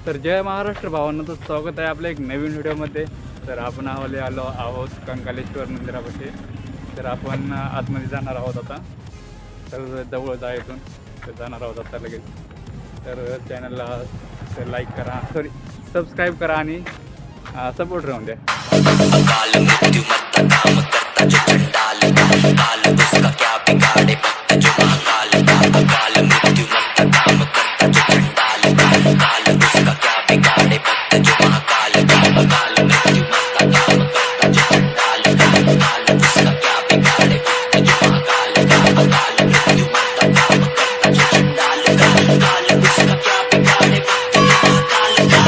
तर जय महाराष्ट्र भावांनो, तर स्वागत आहे आपल्या एक नवीन व्हिडिओमध्ये। तर आपण आलो आहोत कंकालेश्वर मंदिरापाशी। तर आपण आतमध्ये जाणार आहोत आता। तर जवळ जायतून तर जाणार आहोत आता लगेच। तर चॅनलला लाईक करा, सॉरी सबस्क्राईब करा आणि सपोर्ट राहून द्या। अकाल मृत्यु मत काम करता जो चंडाल का काल उसका क्या बिगाड़े भक्त जो महाकाल का अकाल मृत्यु मत काम करता जो चंडाल का काल उसका क्या बिगाड़े भक्त जो महाकाल का अकाल मृत्यु मत काम करता जो चंडाल का काल उसका क्या बिगाड़े भक्त जो महाकाल का अकाल मृत्यु मत काम करता जो चंडाल का काल उसका क्या बिगाड़े भक्त जो महाकाल का।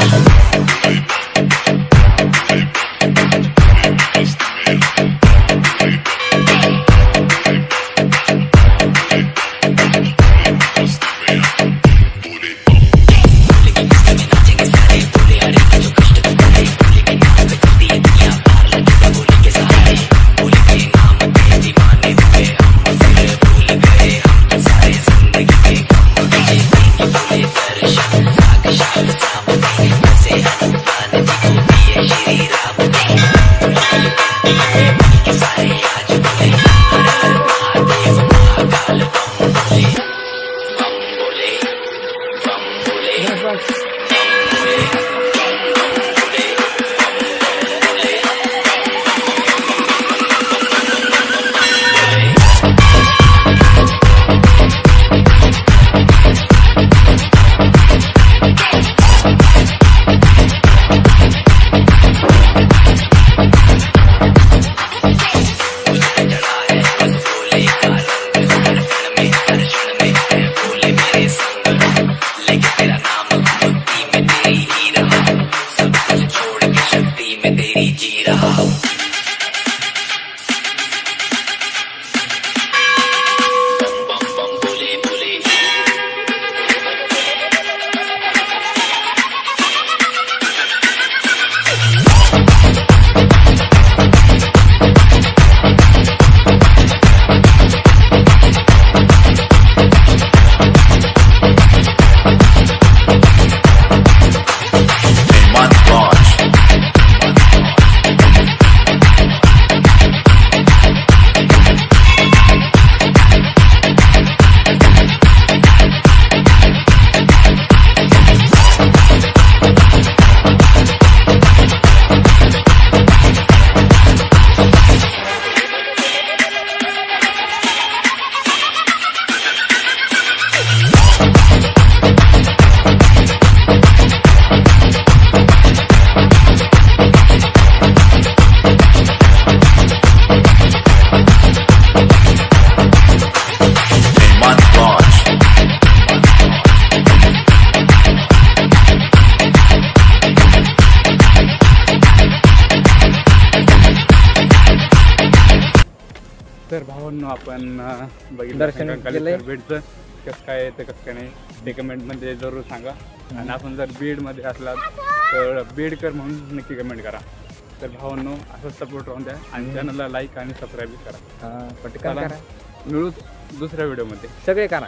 तर भावांनो, आपण बघितलं दर्शन कंकालेश्वर बीडचं कसं काय येतं कसं काय नाही ते कमेंटमध्ये जरूर सांगा। आणि आपण जर बीडमध्ये असलात तर बीडकर म्हणून नक्की कमेंट करा। तर भावांनो, असं सपोर्ट राहून द्या आणि चॅनलला लाईक आणि सबस्क्राईब करा। पटकन करा, मिळूच दुसऱ्या व्हिडिओमध्ये सगळे करा।